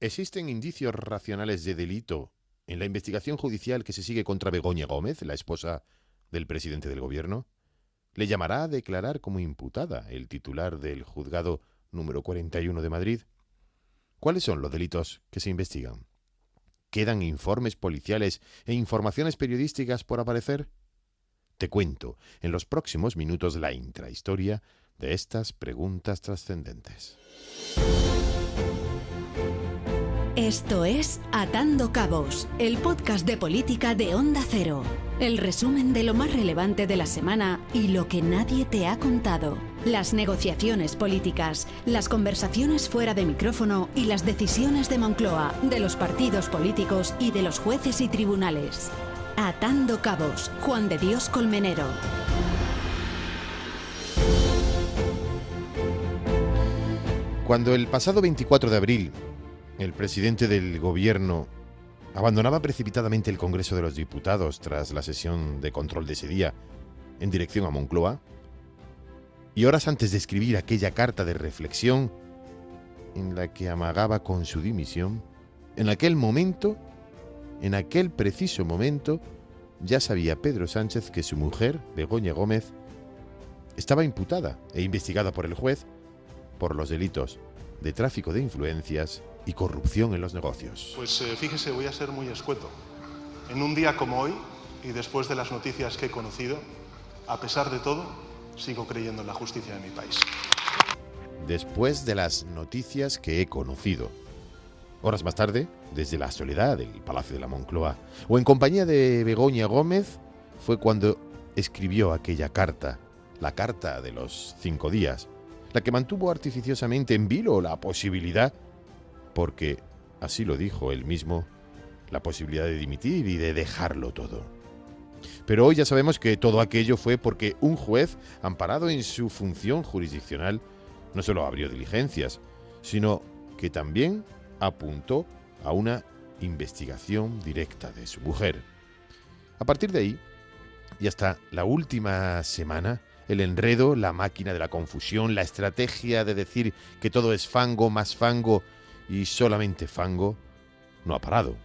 ¿Existen indicios racionales de delito en la investigación judicial que se sigue contra Begoña Gómez, la esposa del presidente del gobierno? ¿Le llamará a declarar como imputada el titular del juzgado número 41 de Madrid? ¿Cuáles son los delitos que se investigan? ¿Quedan informes policiales e informaciones periodísticas por aparecer? Te cuento en los próximos minutos la intrahistoria de estas preguntas trascendentes. Esto es Atando Cabos, el podcast de política de Onda Cero. El resumen de lo más relevante de la semana y lo que nadie te ha contado. Las negociaciones políticas, las conversaciones fuera de micrófono y las decisiones de Moncloa, de los partidos políticos y de los jueces y tribunales. Atando Cabos, Juan de Dios Colmenero. Cuando el pasado 24 de abril el presidente del gobierno abandonaba precipitadamente el Congreso de los Diputados tras la sesión de control de ese día en dirección a Moncloa, y horas antes de escribir aquella carta de reflexión en la que amagaba con su dimisión, en aquel preciso momento, ya sabía Pedro Sánchez que su mujer, Begoña Gómez, estaba imputada e investigada por el juez por los delitos de tráfico de influencias y corrupción en los negocios. Pues fíjese, voy a ser muy escueto. En un día como hoy, y después de las noticias que he conocido, a pesar de todo, sigo creyendo en la justicia de mi país. Después de las noticias que he conocido. Horas más tarde, desde la soledad del Palacio de la Moncloa, o en compañía de Begoña Gómez, fue cuando escribió aquella carta, la carta de los 5 días, la que mantuvo artificiosamente en vilo la posibilidad, porque así lo dijo él mismo, la posibilidad de dimitir y de dejarlo todo. Pero hoy ya sabemos que todo aquello fue porque un juez, amparado en su función jurisdiccional, no solo abrió diligencias, sino que también apuntó a una investigación directa de su mujer. A partir de ahí, y hasta la última semana, el enredo, la máquina de la confusión, la estrategia de decir que todo es fango, más fango y solamente fango, no ha parado.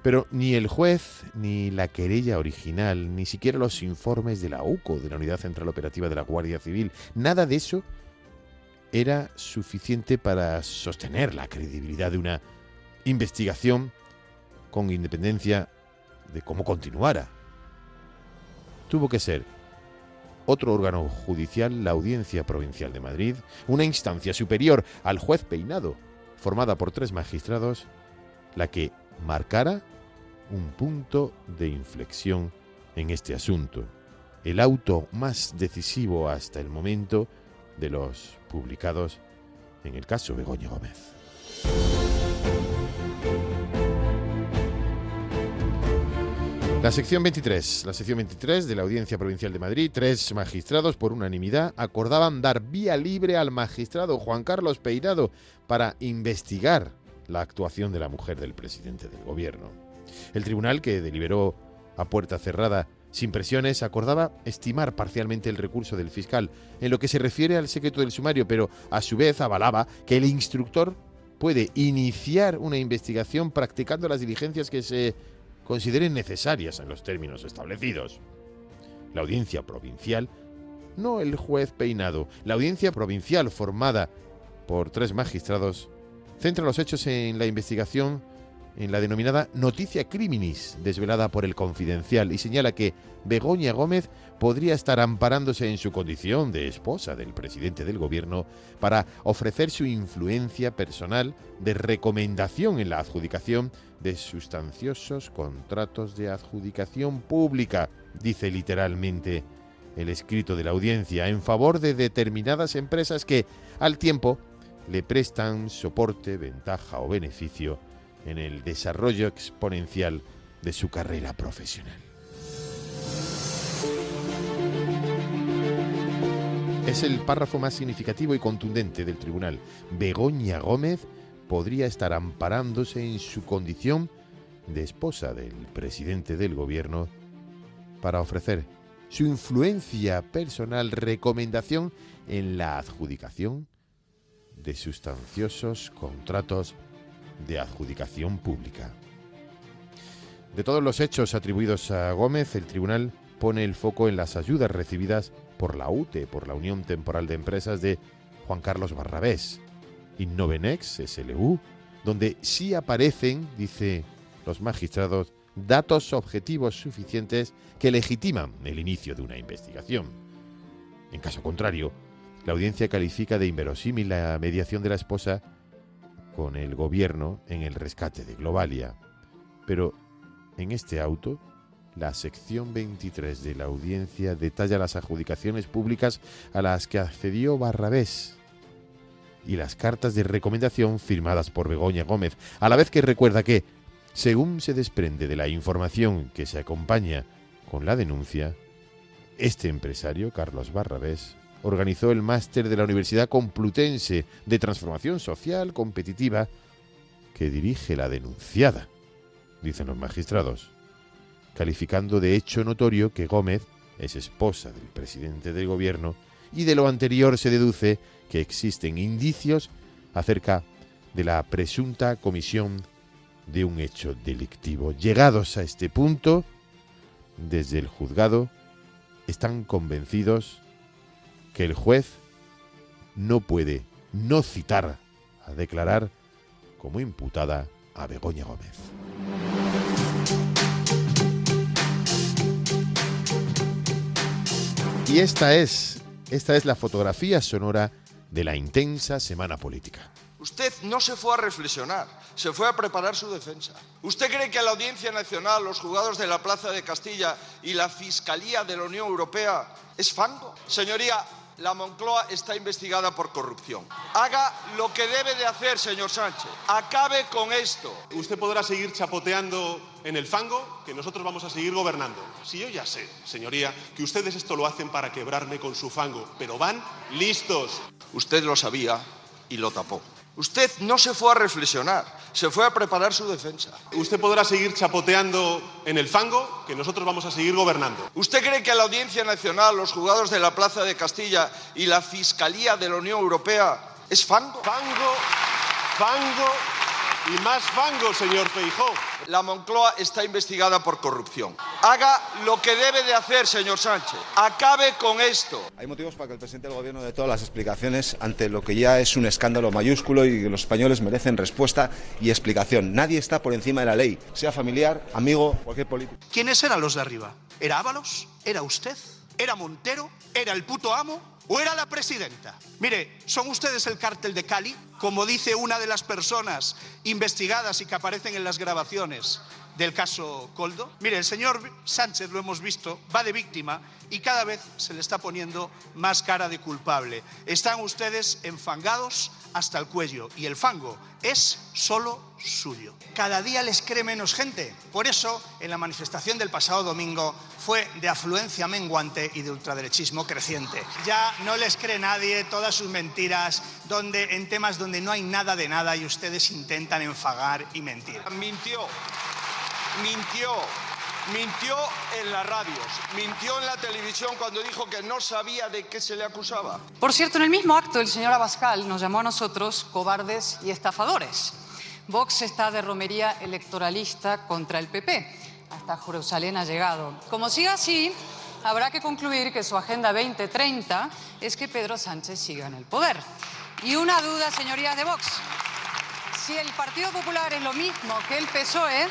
Pero ni el juez, ni la querella original, ni siquiera los informes de la UCO, de la Unidad Central Operativa de la Guardia Civil, nada de eso era suficiente para sostener la credibilidad de una investigación con independencia de cómo continuara. Tuvo que ser otro órgano judicial, la Audiencia Provincial de Madrid, una instancia superior al juez Peinado, formada por 3 magistrados, la que marcara un punto de inflexión en este asunto, el auto más decisivo hasta el momento de los publicados en el caso Begoña Gómez. La sección 23 de la Audiencia Provincial de Madrid, 3 magistrados por unanimidad acordaban dar vía libre al magistrado Juan Carlos Peinado para investigar la actuación de la mujer del presidente del gobierno. El tribunal, que deliberó a puerta cerrada sin presiones, acordaba estimar parcialmente el recurso del fiscal en lo que se refiere al secreto del sumario, pero a su vez avalaba que el instructor puede iniciar una investigación practicando las diligencias que se consideren necesarias en los términos establecidos. La audiencia provincial, no el juez Peinado, la audiencia provincial formada por 3 magistrados, centra los hechos en la investigación en la denominada noticia criminis desvelada por el Confidencial y señala que Begoña Gómez podría estar amparándose en su condición de esposa del presidente del gobierno para ofrecer su influencia personal de recomendación en la adjudicación de sustanciosos contratos de adjudicación pública, dice literalmente el escrito de la audiencia, en favor de determinadas empresas que, al tiempo, le prestan soporte, ventaja o beneficio en el desarrollo exponencial de su carrera profesional. Es el párrafo más significativo y contundente del tribunal. Begoña Gómez podría estar amparándose en su condición de esposa del presidente del gobierno para ofrecer su influencia personal, recomendación en la adjudicación de sustanciosos contratos de adjudicación pública. De todos los hechos atribuidos a Gómez, el tribunal pone el foco en las ayudas recibidas por la UTE, por la Unión Temporal de Empresas de Juan Carlos Barrabés, Innovenex, SLU, donde sí aparecen, dice los magistrados, datos objetivos suficientes que legitiman el inicio de una investigación. En caso contrario, la audiencia califica de inverosímil la mediación de la esposa con el gobierno en el rescate de Globalia. Pero en este auto, la sección 23 de la audiencia detalla las adjudicaciones públicas a las que accedió Barrabés y las cartas de recomendación firmadas por Begoña Gómez, a la vez que recuerda que, según se desprende de la información que se acompaña con la denuncia, este empresario, Carlos Barrabés, organizó el máster de la Universidad Complutense de Transformación Social Competitiva que dirige la denunciada, dicen los magistrados, calificando de hecho notorio que Gómez es esposa del presidente del gobierno, y de lo anterior se deduce que existen indicios acerca de la presunta comisión de un hecho delictivo. Llegados a este punto, desde el juzgado están convencidos que el juez no puede no citar a declarar como imputada a Begoña Gómez. Y esta es la fotografía sonora de la intensa semana política. Usted no se fue a reflexionar, se fue a preparar su defensa. ¿Usted cree que la Audiencia Nacional, los juzgados de la Plaza de Castilla y la Fiscalía de la Unión Europea es fango? Señoría, la Moncloa está investigada por corrupción. Haga lo que debe de hacer, señor Sánchez. Acabe con esto. Usted podrá seguir chapoteando en el fango, que nosotros vamos a seguir gobernando. Si yo ya sé, señoría, que ustedes esto lo hacen para quebrarme con su fango, pero van listos. Usted lo sabía y lo tapó. Usted no se fue a reflexionar, se fue a preparar su defensa. Usted podrá seguir chapoteando en el fango, que nosotros vamos a seguir gobernando. ¿Usted cree que la Audiencia Nacional, los juzgados de la Plaza de Castilla y la Fiscalía de la Unión Europea es fango? Fango, fango y más fango, señor Feijóo. La Moncloa está investigada por corrupción. Haga lo que debe de hacer, señor Sánchez. Acabe con esto. Hay motivos para que el presidente del Gobierno dé todas las explicaciones ante lo que ya es un escándalo mayúsculo y que los españoles merecen respuesta y explicación. Nadie está por encima de la ley, sea familiar, amigo, cualquier político. ¿Quiénes eran los de arriba? ¿Era Ábalos? ¿Era usted? ¿Era Montero? ¿Era el puto amo? ¿O era la presidenta? Mire, ¿son ustedes el cártel de Cali? Como dice una de las personas investigadas y que aparecen en las grabaciones del caso Koldo. Mire, el señor Sánchez, lo hemos visto, va de víctima y cada vez se le está poniendo más cara de culpable. Están ustedes enfangados hasta el cuello y el fango es solo suyo. Cada día les cree menos gente. Por eso, en la manifestación del pasado domingo fue de afluencia menguante y de ultraderechismo creciente. Ya no les cree nadie todas sus mentiras, en temas donde no hay nada de nada y ustedes intentan enfagar y mentir. Mintió en las radios, mintió en la televisión cuando dijo que no sabía de qué se le acusaba. Por cierto, en el mismo acto el señor Abascal nos llamó a nosotros cobardes y estafadores. Vox está de romería electoralista contra el PP. Hasta Jerusalén ha llegado. Como siga así, habrá que concluir que su Agenda 2030 es que Pedro Sánchez siga en el poder. Y una duda, señorías de Vox. Si el Partido Popular es lo mismo que el PSOE,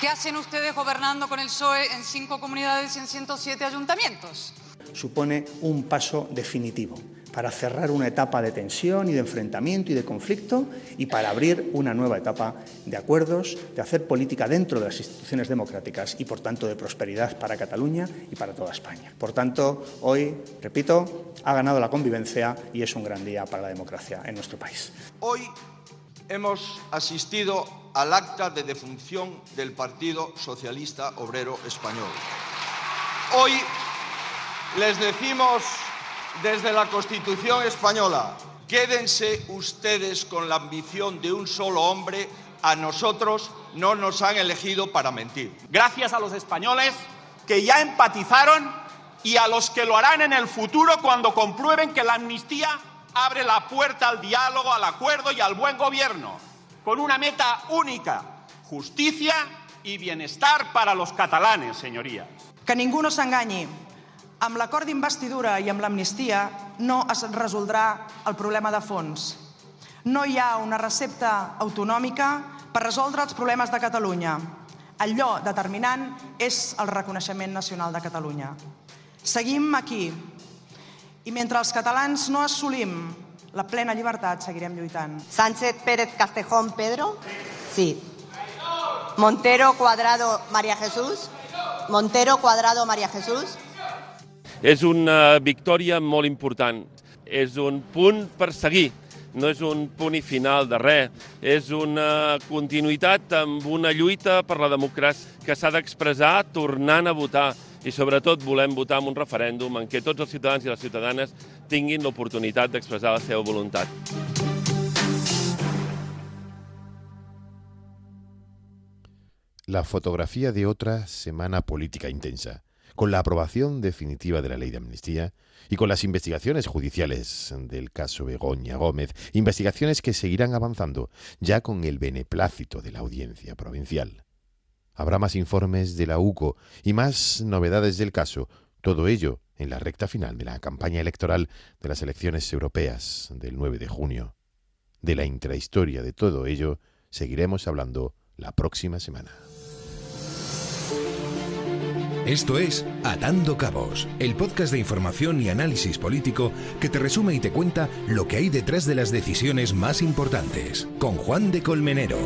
¿qué hacen ustedes gobernando con el PSOE en 5 comunidades y en 107 ayuntamientos? Supone un paso definitivo para cerrar una etapa de tensión y de enfrentamiento y de conflicto y para abrir una nueva etapa de acuerdos, de hacer política dentro de las instituciones democráticas y, por tanto, de prosperidad para Cataluña y para toda España. Por tanto, hoy, repito, ha ganado la convivencia y es un gran día para la democracia en nuestro país. Hoy hemos asistido al acta de defunción del Partido Socialista Obrero Español. Hoy les decimos desde la Constitución española, quédense ustedes con la ambición de un solo hombre, a nosotros no nos han elegido para mentir. Gracias a los españoles que ya empatizaron y a los que lo harán en el futuro cuando comprueben que la amnistía abre la puerta al diálogo, al acuerdo y al buen gobierno. con una meta única: justicia y bienestar para los catalanes, señorías. Que ningú no s'enganyi. Amb l'acord d'investidura i amb l'amnistia no es resoldrà el problema de fons. No hi ha una recepta autonòmica per resoldre els problemes de Catalunya. Allò determinant és el reconeixement nacional de Catalunya. Seguim aquí. I mentre els catalans no assolim la plena llibertat, seguirem lluitant. Sánchez Pérez Castejón Pedro? Sí. Montero Cuadrado María Jesús? Montero Cuadrado María Jesús? És una victòria molt important. És un punt per seguir. No és un punt i final de res. És una continuïtat amb una lluita per la democràcia que s'ha d'expressar tornant a votar. I sobretot volem votar en un referèndum en què tots els ciutadans i les ciutadanes tinguin l'oportunitat d'expressar la seva voluntat. La fotografía de otra semana política intensa, con la aprobación definitiva de la ley de amnistía y con las investigaciones judiciales del caso Begoña Gómez, investigaciones que seguirán avanzando ya con el beneplácito de la Audiencia Provincial. Habrá más informes de la UCO y más novedades del caso, todo ello en la recta final de la campaña electoral de las elecciones europeas del 9 de junio. De la intrahistoria de todo ello seguiremos hablando la próxima semana. Esto es Atando Cabos, el podcast de información y análisis político que te resume y te cuenta lo que hay detrás de las decisiones más importantes, con Juan de Colmenero.